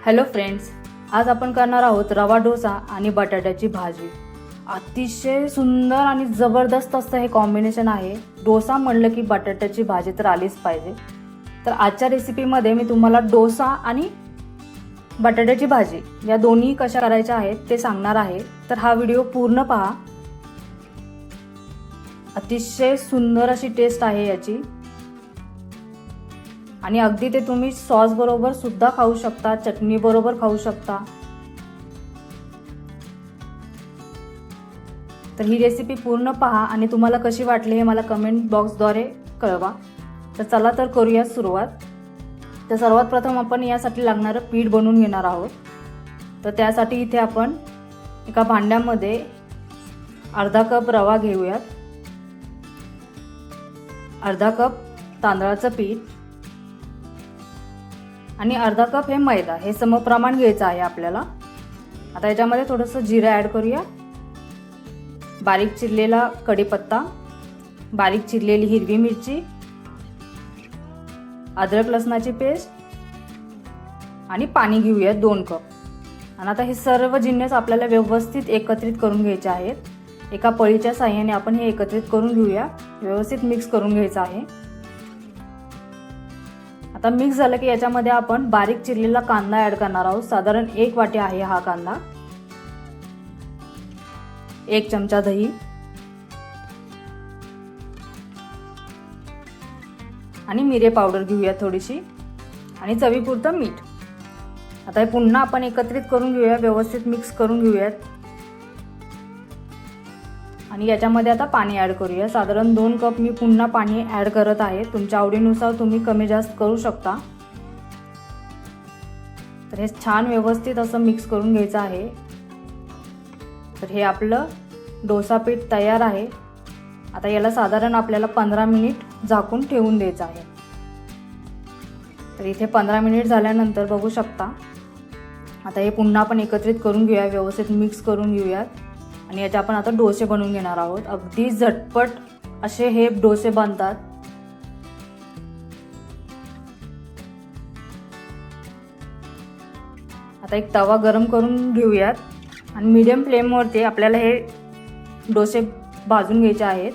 Hello friends, आज आपण करणार आहोत रवा डोसा आणि बटाट्याची भाजी। अतिशय सुंदर आणि जबरदस्त असं हे कॉम्बिनेशन आहे। डोसा म्हणलं की बटाट्याची भाजी तर आलीच पाहिजे। तर आजच्या रेसिपीमध्ये मी तुम्हाला डोसा आणि बटाट्याची भाजी या दोन्ही कशा करायच्या आहेत ते सांगणार आहे। तर हा व्हिडिओ पूर्ण पहा। अतिशय सुंदर अशी टेस्ट आहे याची आणि अगदी ते तुम्ही सॉस बरोबर सुद्धा खाऊ शकता, चटणी बरोबर खाऊ शकता। तर ही रेसिपी पूर्ण पहा आणि तुम्हाला कशी वाटली हे मला कमेंट बॉक्सद्वारे कळवा। तर चला तर करूया सुरुवात। तर सर्वात प्रथम आपण यासाठी लागणारे पीठ बनवून घेणार आहोत। तर त्यासाठी इथे आपण एका भांड्यामध्ये अर्धा कप रवा घेऊयात, अर्धा कप तांदळाचं पीठ आणि अर्धा कप हे मैदा, हे समप्रमाण घ्यायचं आहे आपल्याला। आता याच्यामध्ये थोडंसं जिरे ॲड करूया, बारीक चिरलेला कढीपत्ता, बारीक चिरलेली हिरवी मिरची, अद्रक लसणाची पेस्ट आणि पाणी घेऊया 2 कप। आणि आता हे सर्व जिन्नस आपल्याला व्यवस्थित एकत्रित करून घ्यायचे आहेत। एका पळीच्या साहाय्याने आपण हे एकत्रित करून घेऊया, व्यवस्थित मिक्स करून घ्यायचं आहे। आता मिक्स झालं की याच्यामध्ये आपण बारीक चिरलेला कांदा ॲड करणार आहोत। साधारण 1 वाटी आहे हा कांदा, 1 चमचा दही आणि मिरे पावडर घेऊया थोडीशी आणि चवीपुरतं मीठ। आता हे पुन्हा आपण एकत्रित करून घेऊया, व्यवस्थित मिक्स करून घेऊयात आणि याच्यामध्ये आता पाणी ॲड करूया। साधारण 2 कप मी पुन्हा पाणी ॲड करत आहे, तुमच्या आवडीनुसार तुम्ही कमी जास्त करू शकता। तर हे छान व्यवस्थित असं मिक्स करून घ्यायचं आहे। तर हे आपलं डोसा पीठ तयार आहे। आता याला साधारण आपल्याला 15 मिनिट झाकून ठेवून द्यायचं आहे। तर इथे 15 मिनिट झाल्यानंतर बघू शकता, आता हे पुन्हा आपण एकत्रित करून घेऊया, व्यवस्थित मिक्स करून घेऊयात आणि याचे आपण आता डोसे बनवून घेणार आहोत। अगदी झटपट असे हे डोसे बनतात। आता एक तवा गरम करून घेऊयात आणि मीडियम फ्लेमवरती आपल्याला हे डोसे भाजून घ्यायचे आहेत।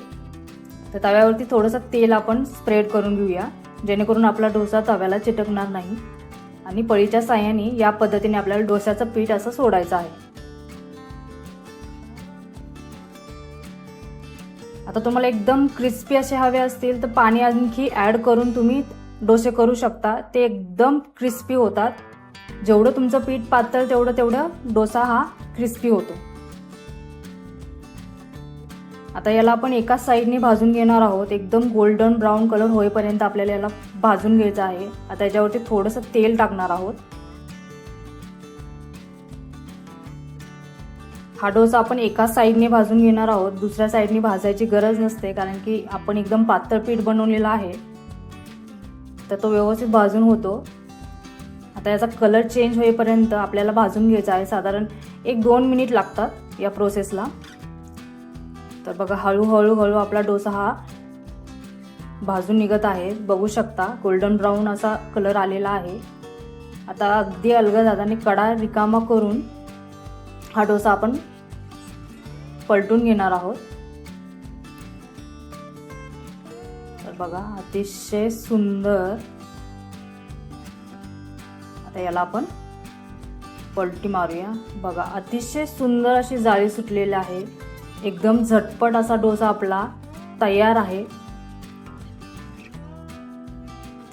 तर तव्यावरती थोडंसं तेल आपण स्प्रेड करून घेऊया, जेणेकरून आपला डोसा तव्याला चिटकणार नाही आणि पळीच्या साहाय्याने या पद्धतीने आपल्याला डोस्याचं पीठ असं सोडायचं आहे। आता तुम्हाला एकदम क्रिस्पी असे हवे असतील तर पाणी आणखी ॲड करून तुम्ही डोसे करू शकता, ते एकदम क्रिस्पी होतात। जेवढं तुमचं पीठ पातळ तेवढं डोसा हा क्रिस्पी होतो। आता याला आपण एका साईडने भाजून घेणार आहोत, एकदम गोल्डन ब्राऊन कलर होईपर्यंत आपल्याला याला भाजून घ्यायचं आहे। आता याच्यावरती थोडंसं तेल टाकणार आहोत। हा डोसा आपण एका साईडने भाजून घेणार आहोत, दुसऱ्या साईडने भाजायची गरज नसते, कारण की आपण एकदम पातळ पीठ बनवलेला आहे, तर तो व्यवस्थित भाजून होतो। आता याचा कलर चेंज होईपर्यंत आपल्याला भाजून घ्यायचा आहे, साधारण 1-2 मिनिट लागतात या प्रोसेसला। तर बघा, हळूहळू आपला डोसा हा भाजून निघत आहे, बघू शकता गोल्डन ब्राऊन असा कलर आलेला आहे। आता अगदी अलगद हाताने कडा रिकामा करून हा डोसा आपण पलटून घेणार आहोत। तर बघा, अतिशय सुंदर। आता याला आपण पलटी मारूया। बघा, अतिशय सुंदर अशी जाळी सुटलेली आहे, एकदम झटपट असा डोसा आपला तयार आहे।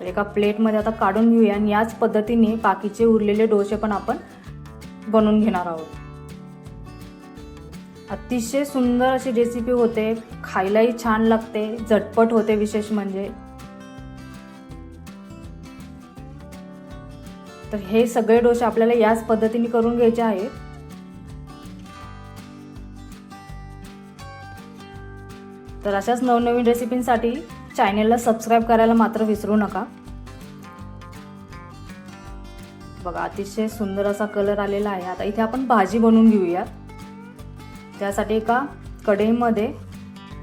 तर एका प्लेटमध्ये आता काढून घेऊया आणि याच पद्धतीने बाकीचे उरलेले डोसे पण आपण बनवून घेणार आहोत। अतिशय सुंदर अशी रेसिपी होते, खायलाही छान लागते, झटपट होते विशेष म्हणजे। तर हे सगळे डोसे आपल्याला याच पद्धतीने करून घ्यायचे आहेत। तर अशाच नवनवीन रेसिपींसाठी चॅनेलला सबस्क्राईब करायला मात्र विसरू नका। बघा, अतिशय सुंदर असा कलर आलेला आहे। आता इथे आपण भाजी बनवून घेऊया। त्यासाठी एका कढईमध्ये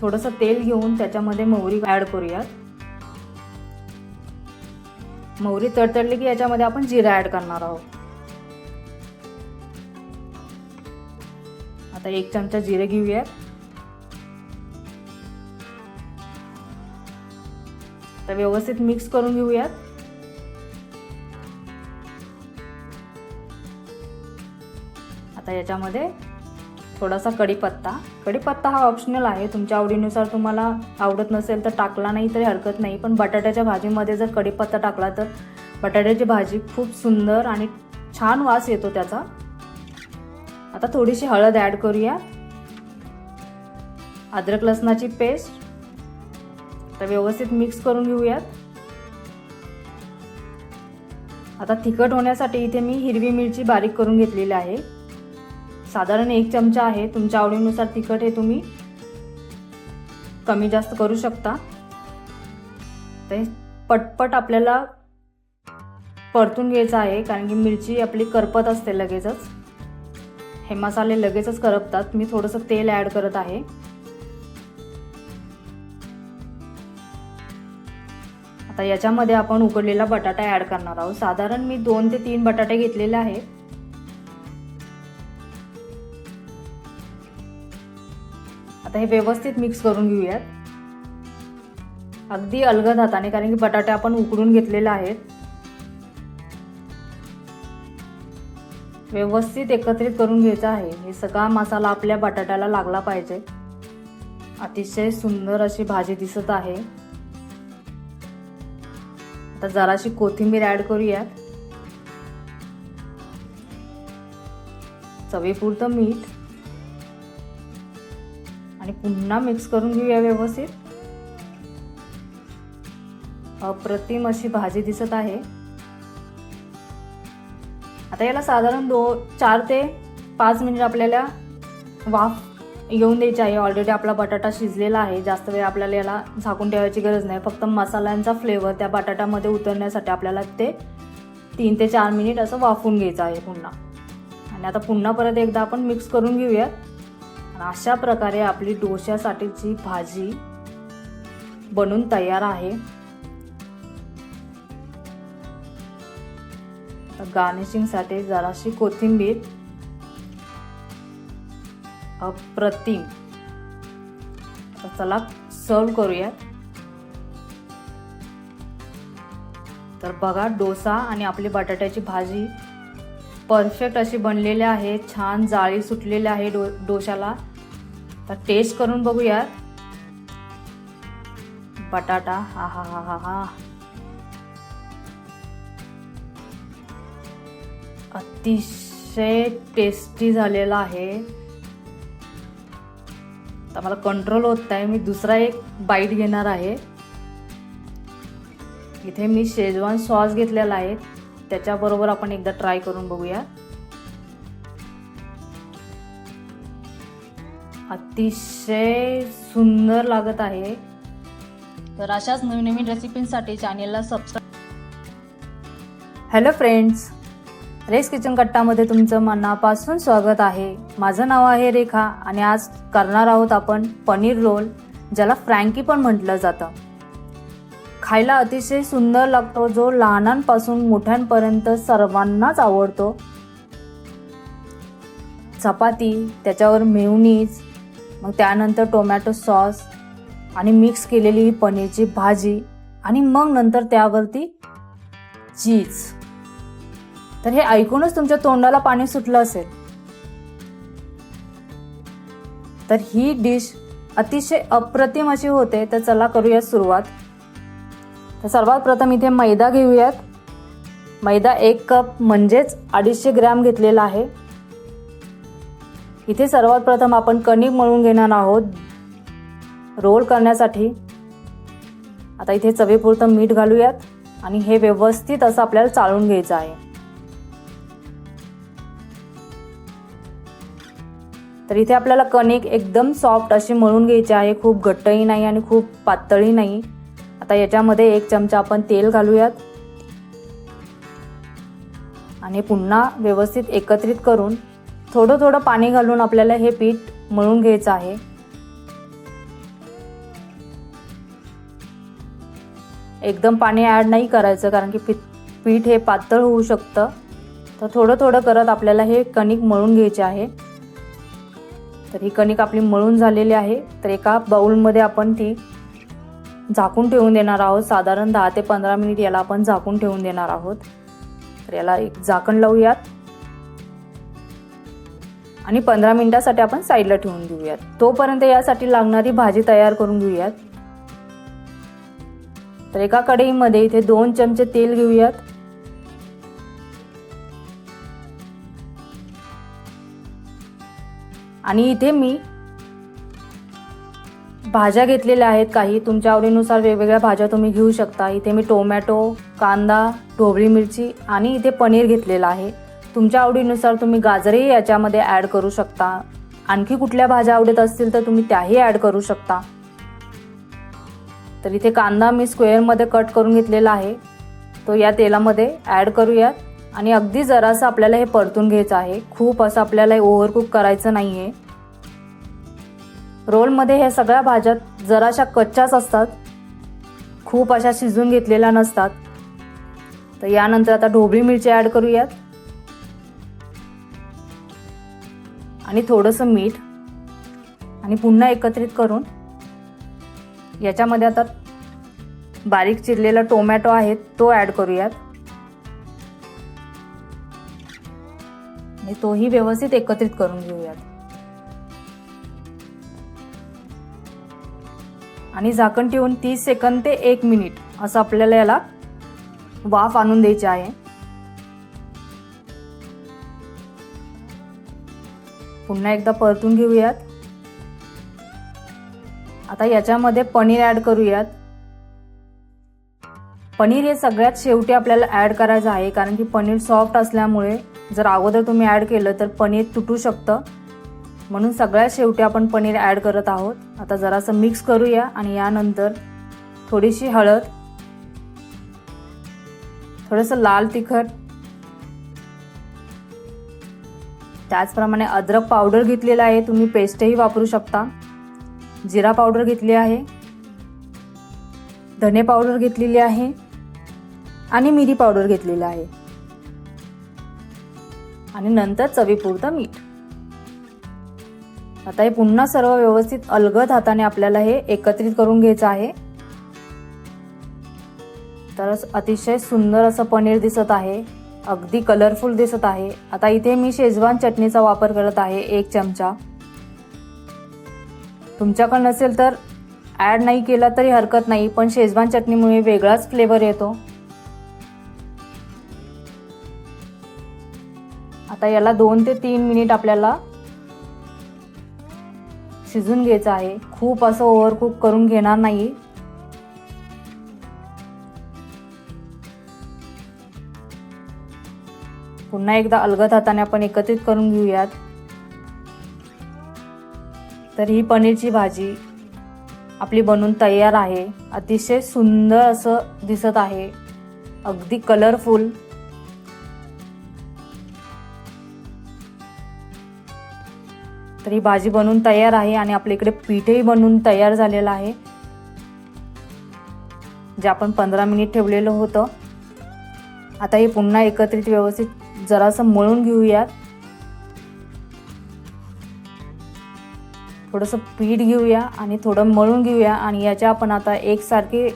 थोडंसं तेल घेऊन त्याच्यामध्ये मोहरी ॲड करूयात। मोहरी तडतडली की याच्यामध्ये आपण जिरा ॲड करणार आहोत। आता 1 चमचा जिरे घेऊयात. तर व्यवस्थित मिक्स करून घेऊयात. आता याच्यामध्ये थोडासा कढीपत्ता. कढीपत्ता हा ऑप्शनल आहे, तुमच्या आवडीनुसार. तुम्हाला आवडत नसेल तर टाकला नाही तरी हरकत नाही, पण बटाट्याच्या भाजीमध्ये जर कढीपत्ता टाकला तर बटाट्याची भाजी खूप सुंदर आणि छान वास येतो त्याचा. आता थोडीशी हळद ॲड करूया. अद्रक लसणाची पेस्ट. तर व्यवस्थित मिक्स करून घेऊयात. आता तिखट होण्यासाठी इथे मी हिरवी मिरची बारीक करून घेतलेली आहे. साधारण 1 चमचा आहे. तुमच्या आवडीनुसार तिखट हे तुम्ही कमी जास्त करू शकता. ते पटपट आपल्याला परतून घ्यायचं आहे, कारण की मिरची आपली करपत असते लगेचच. हे मसाले लगेचच करपतात. मी थोडंसं तेल ॲड करत आहे. आता याच्यामध्ये आपण उकडलेला बटाटा ॲड करणार आहोत. साधारण मी 2 ते 3 बटाटे घेतलेले आहेत. आता हे व्यवस्थित मिक्स करून घेऊयात, अगदी अलगद हाताने, कारण की बटाटे आपण उकडून घेतलेले आहेत. व्यवस्थित एकत्रित करून घ्यायचं आहे. हे सगळा मसाला आपल्या बटाट्याला लागला पाहिजे. अतिशय सुंदर अशी भाजी दिसत आहे. आता जराशी कोथिंबीर ॲड करूयात. चवीपुरतं मीठ आणि पुन्हा मिक्स करून घेऊया व्यवस्थित. अप्रतिम अशी भाजी दिसत आहे. आता याला साधारण 4 ते 5 मिनिट आपल्याला वाफ येऊन द्यायची आहे. ऑलरेडी आपला बटाटा शिजलेला आहे. जास्त वेळ आपल्याला याला झाकून ठेवायची गरज नाही. फक्त मसाल्यांचा फ्लेवर त्या बटाट्यामध्ये उतरण्यासाठी आपल्याला ते 3 ते 4 मिनिट असं वाफून घ्यायचं आहे पुन्हा. आणि आता पुन्हा परत एकदा आपण मिक्स करून घेऊयात. आणि अशा प्रकारे आपली डोश्यासाठीची भाजी बनून तयार आहे. गार्निशिंगसाठी जराशी कोथिंबीर. अप्रतिम. तर चला सर्व करूयात. तर बघा, डोसा आणि आपली बटाट्याची भाजी परफेक्ट अशी बनलेली आहे. छान जाळी सुटलेली आहे डोशाला. तर टेस्ट करून बघूयात. बटाटा हा हा हा हा हा अतिशय टेस्टी झालेला आहे. आता मला कंट्रोल होत नाही. मी दुसरा एक बाईट घेणार आहे. इथे मी शेजवान सॉस घेतलेला आहे, त्याच्याबरोबर आपण एकदा ट्राय करून बघूया. अतिशय सुंदर लागत आहे. तर अशाच नवीन रेसिपींसाठी चॅनेलला सबस्क्राईब. हॅलो फ्रेंड्स, रेस किचन कट्टामध्ये तुमचं मनापासून स्वागत आहे. माझं नाव आहे रेखा आणि आज करणार आहोत आपण पनीर रोल, ज्याला फ्रँकी पण म्हटलं जातं. खायला अतिशय सुंदर लागतो, जो लहानांपासून मोठ्यांपर्यंत सर्वांनाच आवडतो. चपाती, त्याच्यावर मेयोनीज, मग त्यानंतर टोमॅटो सॉस आणि मिक्स केलेली पनीरची भाजी आणि मग नंतर त्यावरती चीज. तर हे ऐकूनच तुमच्या तोंडाला पाणी सुटलं असेल. तर ही डिश अतिशय अप्रतिम अशी होते. तर चला करूया सुरुवात. तर सर्वात प्रथम इथे मैदा घेऊयात. मैदा 1 कप म्हणजेच 250 ग्रॅम घेतलेला आहे. इथे सर्वात प्रथम आपण कणिक मळून घेणार आहोत रोल करण्यासाठी. आता इथे चवीपुरतं मीठ घालूयात आणि हे व्यवस्थित असं आपल्याला चाळून घ्यायचं आहे. तर इथे आपल्याला कणिक एकदम सॉफ्ट अशी मळून घ्यायची आहे. खूप घट्टही नाही आणि खूप पातळही नाही. आता याच्यामध्ये 1 चमचा आपण तेल घालूयात आणि पुन्हा व्यवस्थित एकत्रित करून थोडं थोडं पाणी घालून आपल्याला हे पीठ मळून घ्यायचं आहे. एकदम पाणी ॲड नाही करायचं, कारण की पीठ हे पातळ होऊ शकतं. तर थोडं थोडं करत आपल्याला हे कणिक मळून घ्यायचे आहे. तर ही कणिक आपली मळून झालेली आहे. तर एका बाउलमध्ये आपण ती झाकून ठेवून देणार आहोत. साधारण 10 ते 15 मिनिट याला आपण झाकून ठेवून देणार आहोत. तर याला एक झाकण लावूयात आणि 15 मिनिटासाठी आपण साईडला ठेवून देऊयात. तोपर्यंत यासाठी लागणारी भाजी तयार करून घेऊयात. तर एका कढईमध्ये इथे 2 चमचे तेल घेऊयात. आणि इथे मी भाज्या घेतलेल्या आहेत. काही तुमच्या आवडीनुसार वेगवेगळ्या भाज्या तुम्ही घेऊ शकता. इथे मी टोमॅटो, कांदा, ढोबळी मिरची आणि इथे पनीर घेतलेलं आहे. तुमच्या आवडीनुसार तुम्ही गाजरही याच्यामध्ये ॲड करू शकता. आणखी कुठल्या भाज्या आवडत असतील तर तुम्ही त्याही ॲड करू शकता. तर इथे कांदा मी स्क्वेअरमध्ये कट करून घेतलेला आहे. तो या तेलामध्ये ॲड करूयात आणि अगदी जरासं आपल्याला हे परतून घ्यायचं आहे. खूप असं आपल्याला ओव्हरकुक करायचं नाही आहे. रोलमध्ये ह्या सगळ्या भाज्या जराशा कच्च्याच असतात, खूप अशा शिजून घेतलेल्या नसतात. तर यानंतर आता ढोबळी मिरची ॲड करूयात आणि थोडंसं मीठ आणि पुन्हा एकत्रित करून याच्यामध्ये आता बारीक चिरलेला टोमॅटो आहे तो ॲड करूयात आणि तोही व्यवस्थित एकत्रित करून घेऊयात. आणि झाकण ठेवून 30 सेकंद ते 1 मिनिट असं आपल्याला याला वाफ आणून द्यायची आहे. पुन्हा एकदा परतून घेऊयात. आता याच्यामध्ये पनीर ॲड करूयात. पनीर हे सगळ्यात शेवटी आपल्याला ॲड करायचं आहे, कारण की पनीर सॉफ्ट असल्यामुळे जर अगोदर तुम्ही ॲड केलं तर पनीर तुटू शकतं. म्हणून सगळ्यात शेवटी आपण पनीर ॲड करत आहोत. आता जरासं मिक्स करूया आणि यानंतर थोडीशी हळद, थोडंसं लाल तिखट, त्याचप्रमाणे अद्रक पावडर घेतलेला आहे, तुम्ही पेस्टही वापरू शकता. जिरा पावडर घेतली आहे, धने पावडर घेतलेली आहे आणि मिरी पावडर घेतलेली आहे आणि नंतर चवीपुरतं मीठ. आता हे पुन्हा सर्व व्यवस्थित अलगद हाताने आपल्याला हे एकत्रित करून घ्यायचं आहे. तर अतिशय सुंदर असं पनीर दिसत आहे, अगदी कलरफुल दिसत आहे. आता इथे मी शेजवान चटणीचा वापर करत आहे 1 चमचा. तुमच्याकडे नसेल तर ॲड नाही केला तरी हरकत नाही, पण शेजवान चटणीमुळे वेगळाच फ्लेवर येतो. आता याला 2 ते 3 मिनिट आपल्याला शिजून घ्यायचं आहे. खूप असं ओव्हरकुक करून घेणार नाही. पुन्हा एकदा अलगद हाताने आपण एकत्रित करून घेऊयात. तर ही पनीरची भाजी आपली बनून तयार आहे. अतिशय सुंदर असं दिसत आहे, अगदी कलरफुल. तर ही भाजी बनून तयार आहे आणि आपल्या इकडे पीठही बनून तयार झालेलं आहे, जे आपण 15 मिनिट ठेवलेलं होतं. आता हे पुन्हा एकत्रित व्यवस्थित जरासं मळून घेऊयात. थोडंसं पीठ घेऊया आणि थोडं मळून घेऊया आणि याचे आपण आता एकसारखे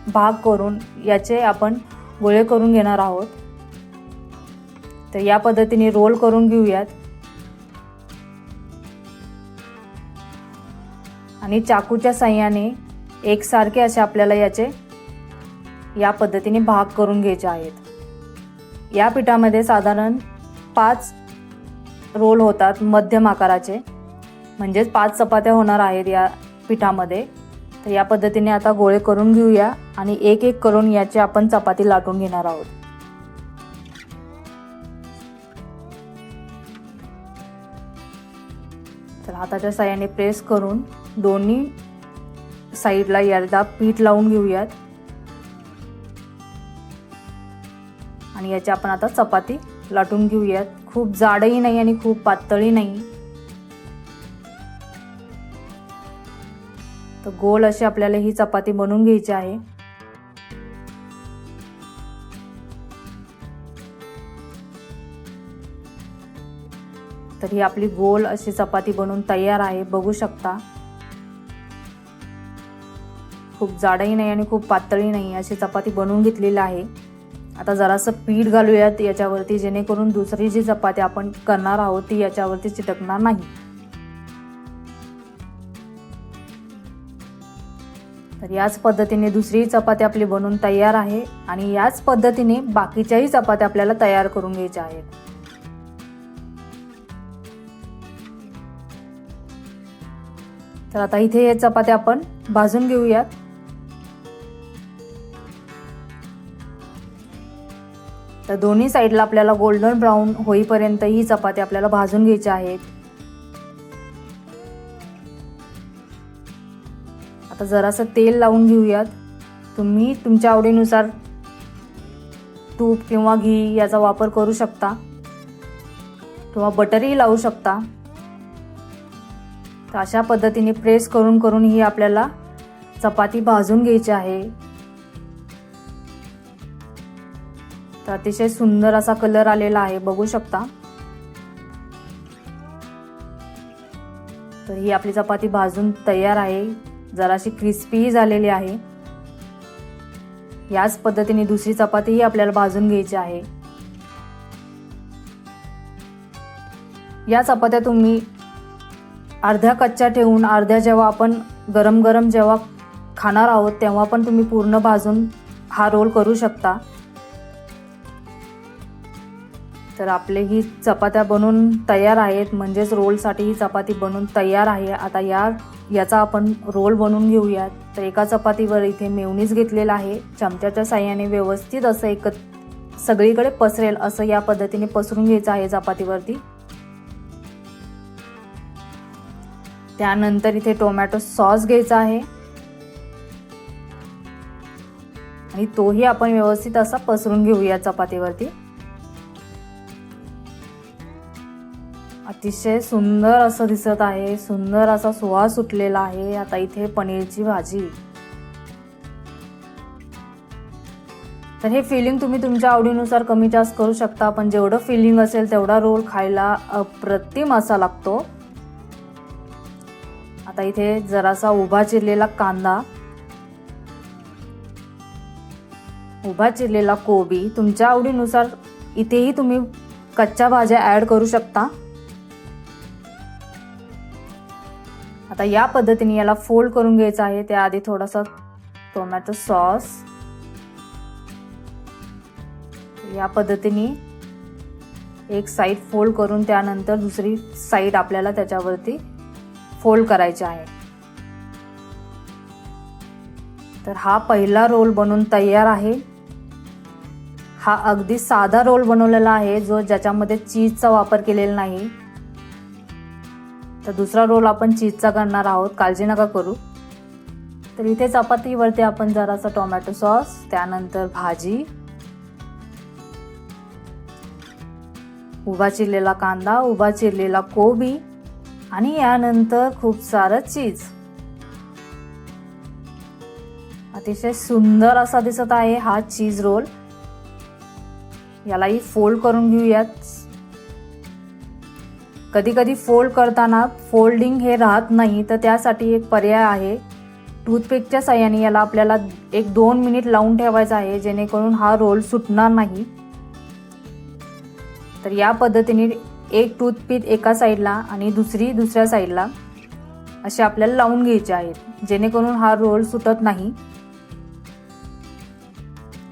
भाग करून याचे आपण गोळे करून घेणार आहोत. तर या पद्धतीने रोल करून घेऊयात आणि चाकूच्या साहाय्याने एकसारखे असे आपल्याला याचे या पद्धतीने भाग करून घ्यायचे आहेत. या पिठामध्ये साधारण 5 रोल होतात मध्यम आकाराचे, म्हणजेच 5 चपात्या होणार आहेत या पिठामध्ये. तर या पद्धतीने आता गोळे करून घेऊया आणि एक एक करून याची आपण चपाती लाटून घेणार आहोत. तर हाताच्या साहाय्याने प्रेस करून दोन्ही साईडला याला पीठ लावून घेऊयात आणि याची आपण आता चपाती लाटून घेऊयात. खूप जाडही नाही आणि खूप पातळही नाही. तर गोल अशी आपल्याला ही चपाती बनवून घ्यायची आहे. तर ही आपली गोल अशी चपाती बनवून तयार आहे, बघू शकता. खूप जाडही नाही आणि खूप पातळही नाही अशी चपाती बनवून घेतलेली आहे. आता जरासं पीठ घालूयात याच्यावरती, जेणेकरून दुसरी जी चपाती आपण करणार आहोत ती याच्यावरती चिटकणार नाही. तर याच पद्धतीने दुसरी चपाती आपली बनवून तयार आहे आणि याच पद्धतीने बाकीच्याही चपात्या आपल्याला तयार करून घ्यायच्या आहेत. तर आता इथे हे चपात्या आपण भाजून घेऊयात. तर दोन्ही साईडला आपल्याला गोल्डन ब्राऊन होईपर्यंत ही चपाती आपल्याला भाजून घ्यायची आहेत. आता जरासं तेल लावून घेऊयात. तुम्ही तुमच्या आवडीनुसार तूप किंवा घी याचा वापर करू शकता किंवा बटरही लावू शकता. तर अशा पद्धतीने प्रेस करून करून ही आपल्याला चपाती भाजून घ्यायची आहे. तर अतिशय सुंदर असा कलर आलेला आहे, बघू शकता. तर ही आपली चपाती भाजून तयार आहे, जराशी क्रिस्पी झालेली आहे. याच पद्धतीने दुसरी चपातीही आपल्याला भाजून घ्यायची आहे. या चपात्या तुम्ही अर्ध्या कच्च्या ठेवून अर्ध्या जेव्हा आपण गरम गरम जेव्हा खाणार आहोत तेव्हा पण तुम्ही पूर्ण भाजून हा रोल करू शकता. तर आपले ही चपात्या बनवून तयार आहेत, म्हणजेच रोलसाठी ही चपाती बनवून तयार आहे. आता याचा आपण रोल बनवून घेऊयात. तर एका चपातीवर इथे मेयोनीज घेतलेला आहे, चमच्याच्या साहाय्याने व्यवस्थित असं सगळीकडे पसरेल असं या पद्धतीने पसरून घ्यायचं आहे चपातीवरती. त्यानंतर इथे टोमॅटो सॉस घ्यायचा आहे आणि तोही आपण व्यवस्थित असा पसरून घेऊया चपातीवरती. अतिशय सुंदर असं दिसत आहे, सुंदर असा सुवास सुटलेला आहे. आता इथे पनीरची भाजी. तर हे फिलिंग तुम्ही तुमच्या आवडीनुसार कमी जास्त करू शकता, पण जेवढं फिलिंग असेल तेवढा रोल खायला अप्रतिम असा लागतो. आता इथे जरासा उभा चिरलेला कांदा, उभा चिरलेला कोबी, तुमच्या आवडीनुसार इथेही तुम्ही कच्च्या भाज्या ॲड करू शकता. आता या पद्धतीने याला फोल्ड करून घ्यायचं आहे. त्याआधी थोडासा टोमॅटो सॉस या पद्धतीने एक साईड फोल्ड करून त्यानंतर दुसरी साईड आपल्याला त्याच्यावरती फोल्ड करायची आहे. तर हा पहिला रोल बनवून तयार आहे. हा अगदी साधा रोल बनवलेला आहे, ज्याच्यामध्ये चीजचा वापर केलेला नाही. तर दुसरा रोल आपण चीजचा करणार आहोत, काळजी नका करू. तर इथे चपातीवरती आपण जरासा टोमॅटो सॉस, त्यानंतर भाजी, उभा चिरलेला कांदा, उभा चिरलेला कोबी आणि यानंतर खूप सारं चीज. अतिशय सुंदर असा दिसत आहे हा चीज रोल. यालाही फोल्ड करून घेऊयात. कधी कधी फोल्ड करताना फोल्डिंग हे राहत नाही, तर त्यासाठी एक पर्याय आहे. टूथपिकच्या साहाय्याने याला आपल्याला 1-2 मिनिट लावून ठेवायचा आहे, जेणेकरून हा रोल सुटणार नाही. तर या पद्धतीने एक टूथपिक एका साईडला आणि दुसऱ्या साईडला असे आपल्याला लावून घ्यायचे आहेत, जेणेकरून हा रोल सुटत नाही.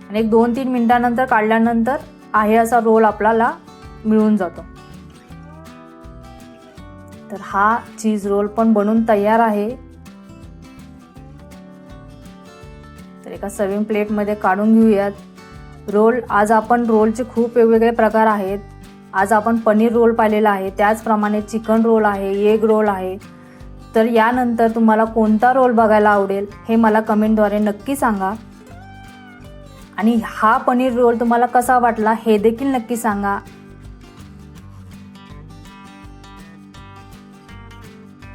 आणि 1-2-3 मिनिटांनंतर काढल्यानंतर आहे असा रोल आपल्याला मिळून जातो. तर हा चीज रोल पण बनवून तयार आहे. तर एका सर्विंग प्लेटमध्ये काढून घेऊयात. रोल आज आपण रोलचे खूप वेगवेगळे प्रकार आहेत. आज आपण पनीर रोल पाहिलेला आहे, त्याचप्रमाणे चिकन रोल आहे, एग रोल आहे. तर यानंतर तुम्हाला कोणता रोल बघायला आवडेल हे मला कमेंटद्वारे नक्की सांगा. आणि हा पनीर रोल तुम्हाला कसा वाटला हे देखील नक्की सांगा.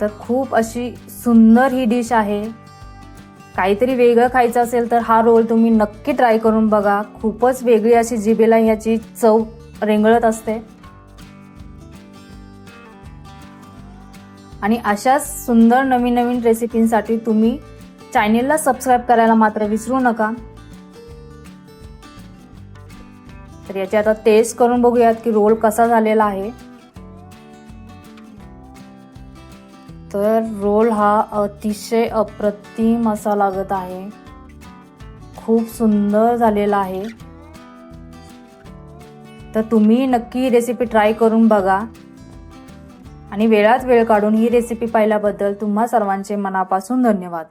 तर खूप अशी सुंदर ही डिश आहे. काहीतरी वेगळं खायचं असेल तर हा रोल तुम्ही नक्की ट्राय करून बघा. खूपच वेगळी अशी जिभेला ह्याची चव रेंगळत असते. आणि अशाच सुंदर नवीन नवीन रेसिपींसाठी तुम्ही चॅनेलला सबस्क्राईब करायला मात्र विसरू नका. तर याची आता टेस्ट करून बघूयात की रोल कसा झालेला आहे. तर रोल हा अतिशय अप्रतिम असा लागत आहे. खूप सुंदर झालेला आहे. तर तुम्ही नक्की ही रेसिपी ट्राय करून बघा आणि वेळात वेळ काढून ही रेसिपी पाहिल्याबद्दल तुम्हा सर्वांचे मनापासून धन्यवाद.